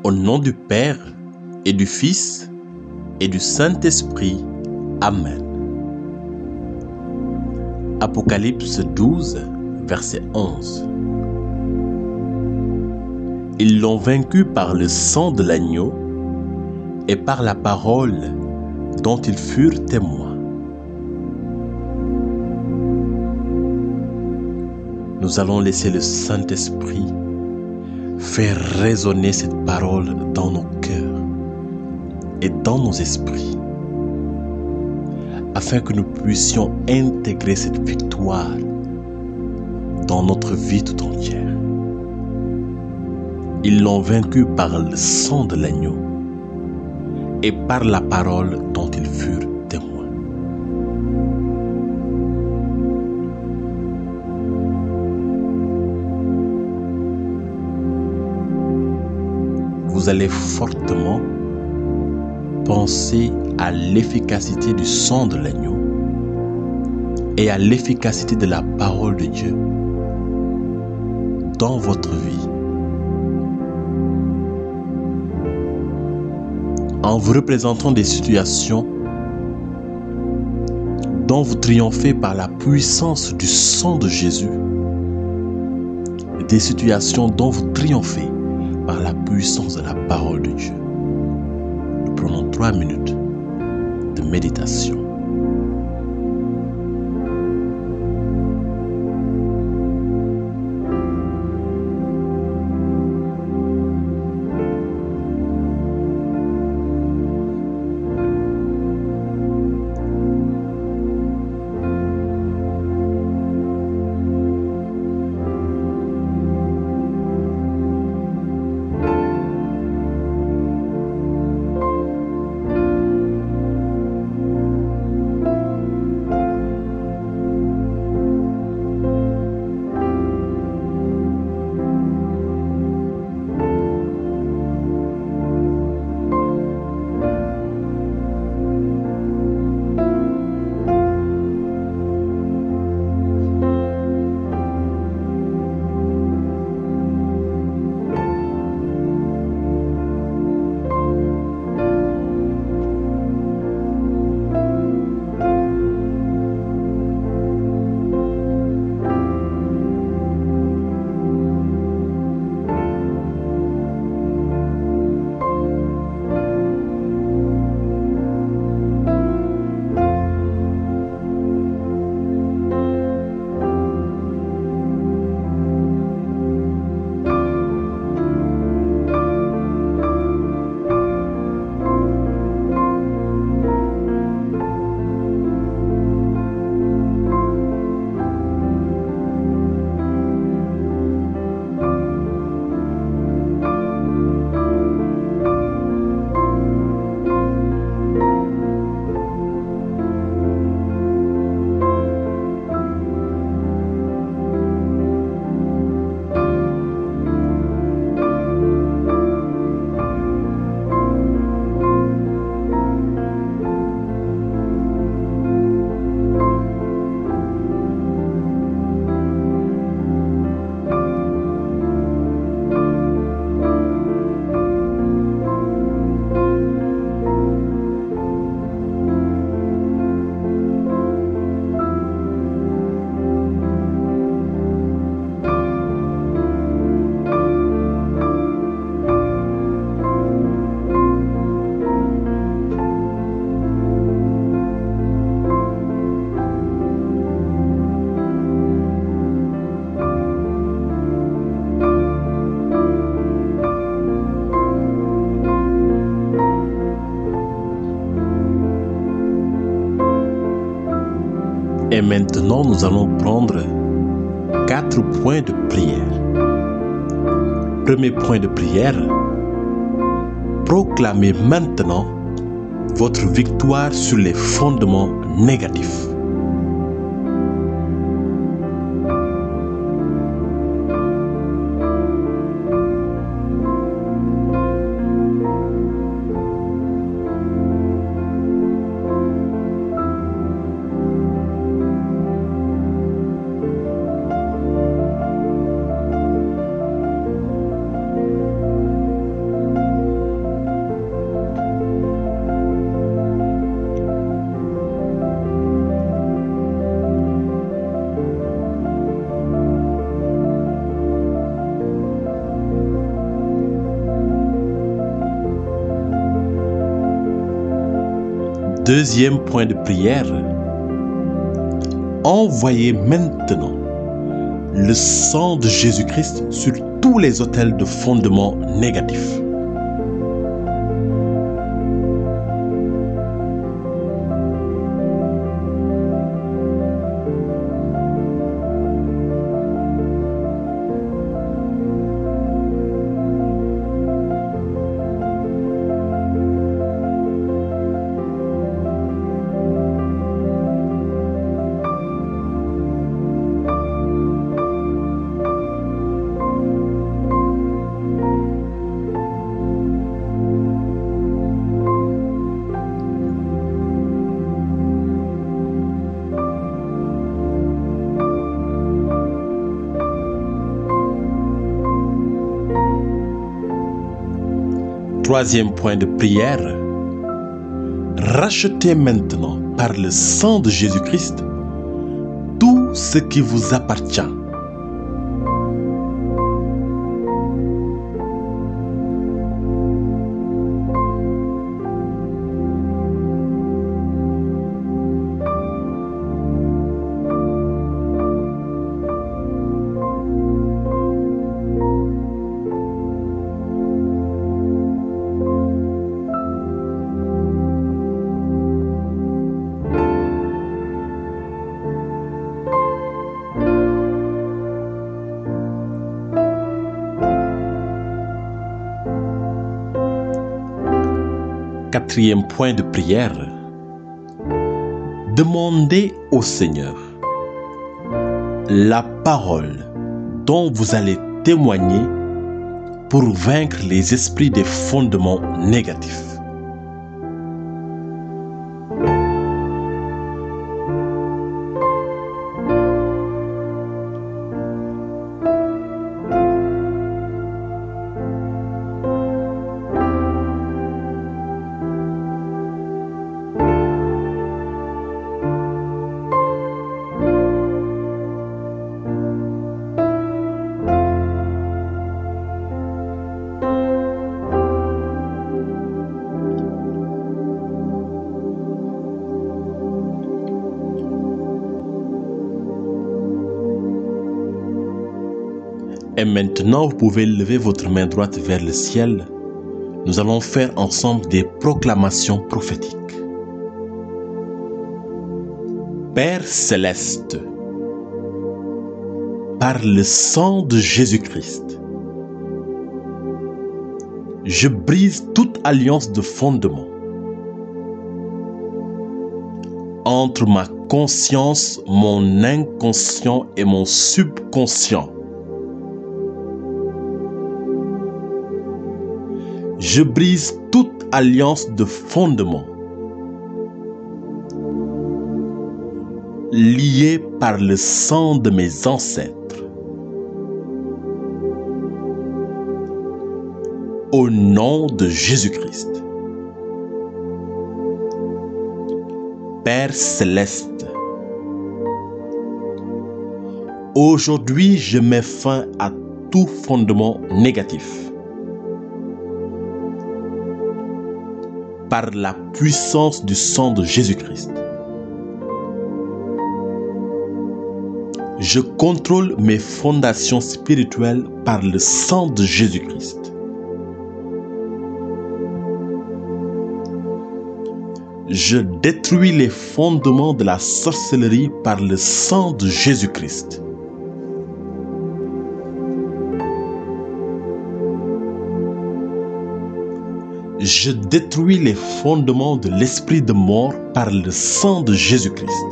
Au nom du Père et du Fils et du Saint-Esprit. Amen. Apocalypse 12, verset 11. Ils l'ont vaincu par le sang de l'agneau et par la parole dont ils furent témoins. Nous allons laisser le Saint-Esprit faire résonner cette parole dans nos cœurs et dans nos esprits, afin que nous puissions intégrer cette victoire dans notre vie tout entière. Ils l'ont vaincu par le sang de l'agneau et par la parole dont ils furent témoins. Vous allez fortement penser à l'efficacité du sang de l'agneau et à l'efficacité de la parole de Dieu dans votre vie. En vous représentant des situations dont vous triomphez par la puissance du sang de Jésus, des situations dont vous triomphez par la puissance de la parole de Dieu. Nous prenons 3 minutes de méditation. Et maintenant, nous allons prendre 4 points de prière. Premier point de prière, proclamez maintenant votre victoire sur les fondements négatifs. Deuxième point de prière. Envoyez maintenant le sang de Jésus-Christ sur tous les autels de fondement négatifs. Troisième point de prière. Rachetez maintenant par le sang de Jésus-Christ tout ce qui vous appartient. Quatrième point de prière. Demandez au Seigneur la parole dont vous allez témoigner pour vaincre les esprits des fondements négatifs. Et maintenant, vous pouvez lever votre main droite vers le ciel. Nous allons faire ensemble des proclamations prophétiques. Père céleste, par le sang de Jésus-Christ, je brise toute alliance de fondement entre ma conscience, mon inconscient et mon subconscient. Je brise toute alliance de fondement liée par le sang de mes ancêtres. Au nom de Jésus-Christ. Père céleste, aujourd'hui je mets fin à tout fondement négatif. Par la puissance du sang de Jésus-Christ. Je contrôle mes fondations spirituelles par le sang de Jésus-Christ. Je détruis les fondements de la sorcellerie par le sang de Jésus-Christ. Je détruis les fondements de l'esprit de mort par le sang de Jésus-Christ.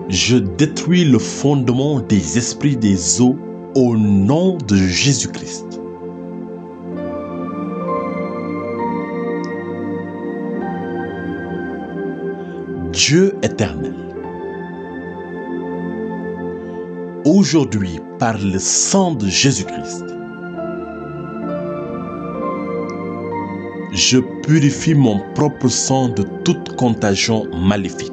Je détruis le fondement des esprits des eaux au nom de Jésus-Christ. Dieu éternel, aujourd'hui, par le sang de Jésus-Christ, je purifie mon propre sang de toute contagion maléfique.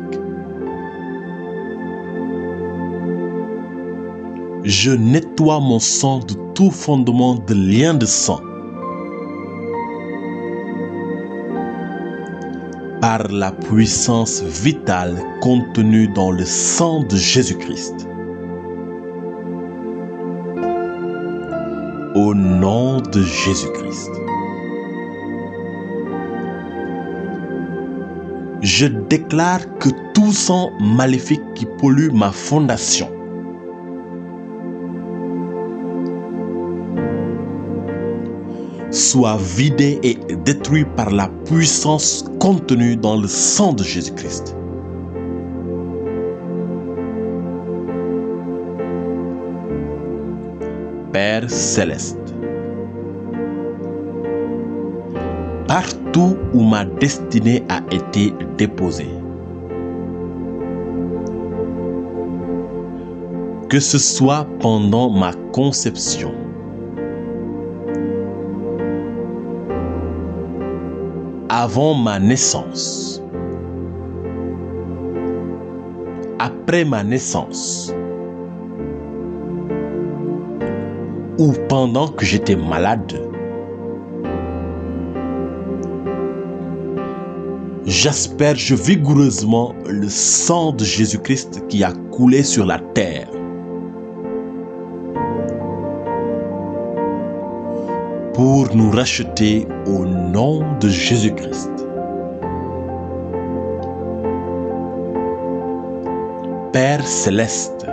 Je nettoie mon sang de tout fondement de lien de sang par la puissance vitale contenue dans le sang de Jésus-Christ. Au nom de Jésus-Christ. Je déclare que tout sang maléfique qui pollue ma fondation soit vidé et détruit par la puissance contenue dans le sang de Jésus-Christ. Père céleste, partout où ma destinée a été déposée, que ce soit pendant ma conception, avant ma naissance, après ma naissance, ou pendant que j'étais malade, j'asperge vigoureusement le sang de Jésus-Christ qui a coulé sur la terre pour nous racheter au nom de Jésus-Christ. Père céleste,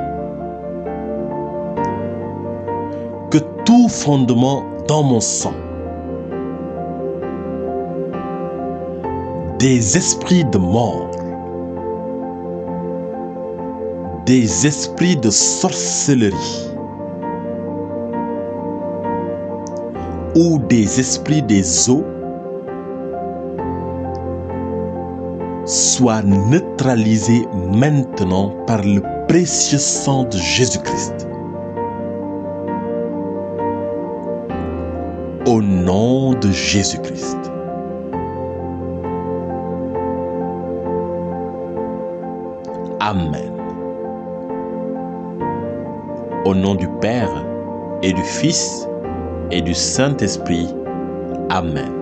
que tout fondement dans mon sang, des esprits de mort, des esprits de sorcellerie ou des esprits des eaux soient neutralisés maintenant par le précieux sang de Jésus-Christ. Au nom de Jésus-Christ. Amen. Au nom du Père et du Fils et du Saint-Esprit. Amen.